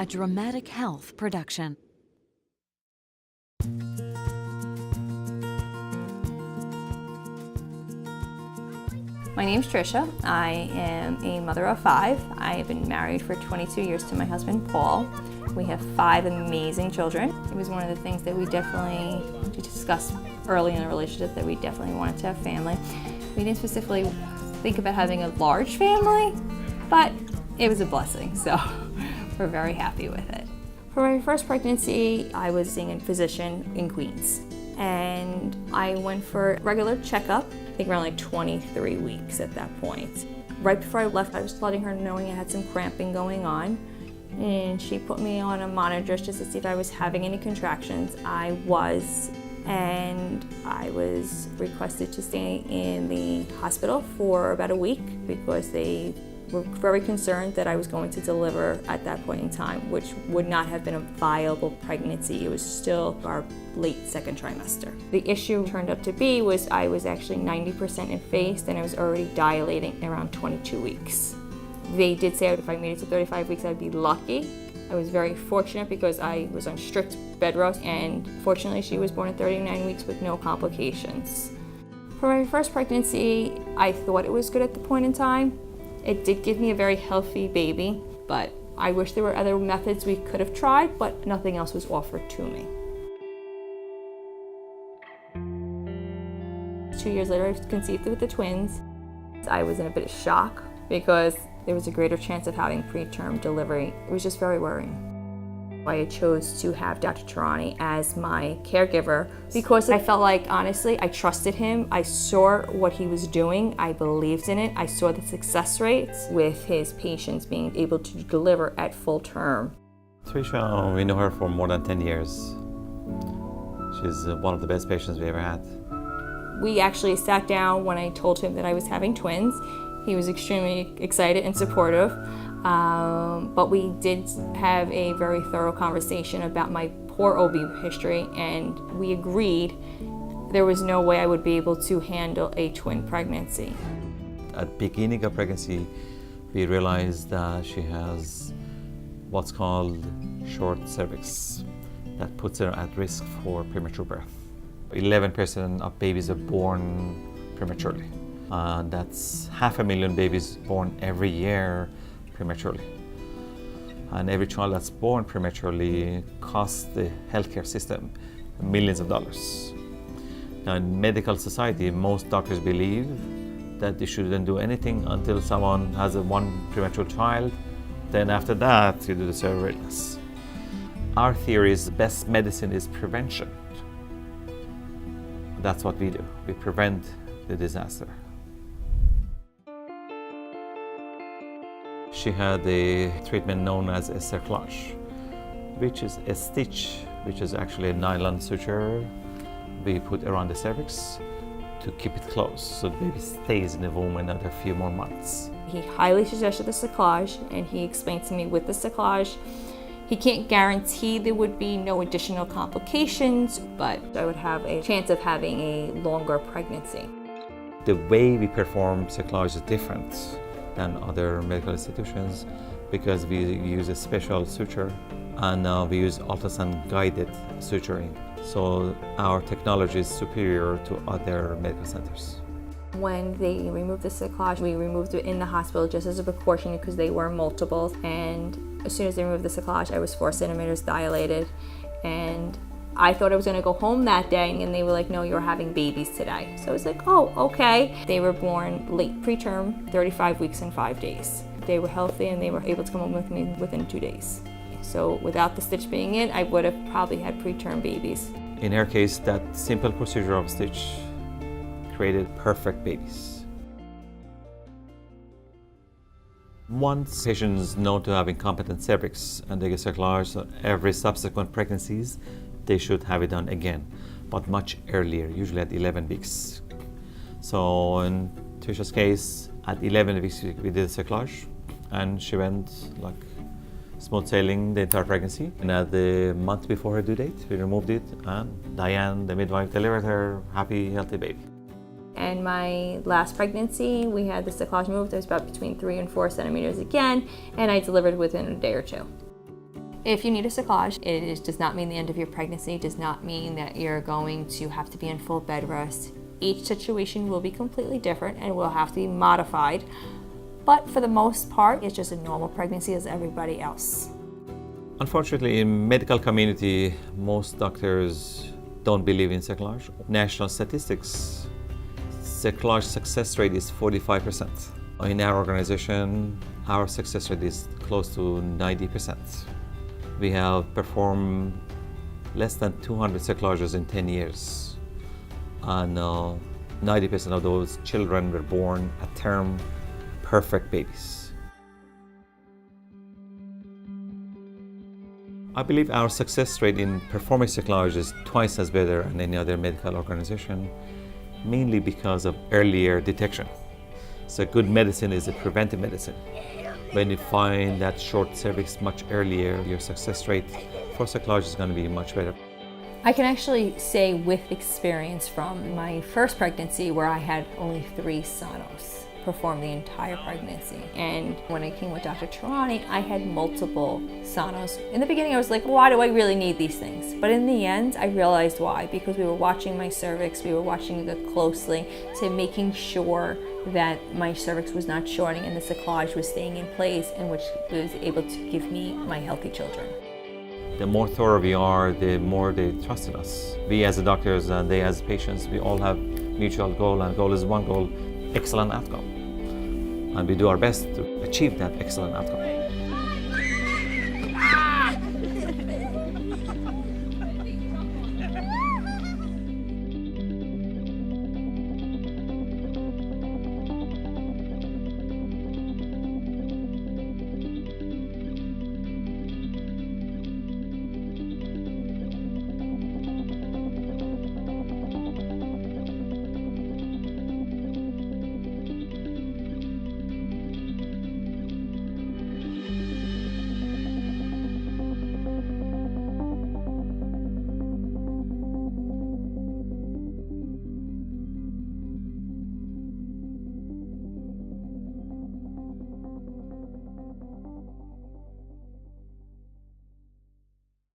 a Dramatic Health production. My name's Tricia. I am a mother of 5. I have been married for 22 years to my husband, Paul. We have 5 amazing children. It was one of the things that we definitely discussed early in the relationship, that we definitely wanted to have family. We didn't specifically think about having a large family, but it was a blessing, so we're very happy with it. For my first pregnancy, I was seeing a physician in Queens, and I went for a regular checkup, I think around like 23 weeks at that point. Right before I left, I was letting her knowing I had some cramping going on, and she put me on a monitor just to see if I was having any contractions. I was, and I was requested to stay in the hospital for about a week because they were very concerned that I was going to deliver at that point in time, which would not have been a viable pregnancy. It was still our late second trimester. The issue turned out to be was I was actually 90% effaced and I was already dilating around 22 weeks. They did say if I made it to 35 weeks, I'd be lucky. I was very fortunate because I was on strict bed rest, and fortunately she was born at 39 weeks with no complications. For my first pregnancy, I thought it was good at the point in time. It did give me a very healthy baby, but I wish there were other methods we could have tried, but nothing else was offered to me. 2 years later, I conceived with the twins. I was in a bit of shock because there was a greater chance of having preterm delivery. It was just very worrying. I chose to have Dr. Tirani as my caregiver because I felt like, honestly, I trusted him. I saw what he was doing. I believed in it. I saw the success rates with his patients being able to deliver at full term. Tricia, we know her for more than 10 years. She's one of the best patients we ever had. We actually sat down when I told him that I was having twins. He was extremely excited and supportive. But we did have a very thorough conversation about my poor OB history, and we agreed there was no way I would be able to handle a twin pregnancy. At the beginning of pregnancy, we realized that she has what's called short cervix. That puts her at risk for premature birth. 11% of babies are born prematurely. That's 500,000 babies born every year prematurely. And every child that's born prematurely costs the healthcare system millions of dollars. Now in medical society, most doctors believe that they shouldn't do anything until someone has one premature child. Then after that, you do the surveillance. Our theory is the best medicine is prevention. That's what we do. We prevent the disaster. She had a treatment known as a cerclage, which is a stitch, which is actually a nylon suture we put around the cervix to keep it closed so the baby stays in the womb another few more months. He highly suggested the cerclage, and he explained to me with the cerclage, he can't guarantee there would be no additional complications, but I would have a chance of having a longer pregnancy. The way we perform cerclage is different than other medical institutions because we use a special suture and we use ultrasound guided suturing. So our technology is superior to other medical centers. When they removed the cerclage, we removed it in the hospital just as a precaution because they were multiples. And as soon as they removed the cerclage, I was 4 centimeters dilated. And I thought I was gonna go home that day, and they were like, no, you're having babies today. So I was like, oh, okay. They were born late preterm, 35 weeks and 5 days. They were healthy and they were able to come home with me within 2 days. So without the stitch being in, I would have probably had preterm babies. In her case, that simple procedure of stitch created perfect babies. Once patients known to have incompetent cervix and they get cerclage, so every subsequent pregnancies, they should have it done again, but much earlier, usually at 11 weeks. So in Tricia's case, at 11 weeks we did cerclage, and she went like smooth sailing the entire pregnancy. And at the month before her due date, we removed it, and Diane, the midwife, delivered her happy, healthy baby. And my last pregnancy, we had the cerclage moved. It was about between 3 and 4 centimeters again, and I delivered within a day or two. If you need a cyclage, does not mean the end of your pregnancy, does not mean that you're going to have to be in full bed rest. Each situation will be completely different and will have to be modified. But for the most part, it's just a normal pregnancy as everybody else. Unfortunately, in medical community, most doctors don't believe in cyclage. National statistics, cyclage success rate is 45%. In our organization, our success rate is close to 90%. We have performed less than 200 cyclages in 10 years. And 90% of those children were born at term, perfect babies. I believe our success rate in performing cyclage is twice as better than any other medical organization, mainly because of earlier detection. So good medicine is a preventive medicine. When you find that short cervix much earlier, your success rate for cyclage is going to be much better. I can actually say with experience from my first pregnancy where I had only 3 sonos perform the entire pregnancy. And when I came with Dr. Tirani, I had multiple sonos. In the beginning, I was like, why do I really need these things? But in the end, I realized why, because we were watching my cervix, we were watching it closely to making sure that my cervix was not shorting and the cyclage was staying in place, and which was able to give me my healthy children. The more thorough we are, the more they trust in us. We as doctors and they as patients, we all have mutual goal, and goal is one goal, excellent outcome. And we do our best to achieve that excellent outcome.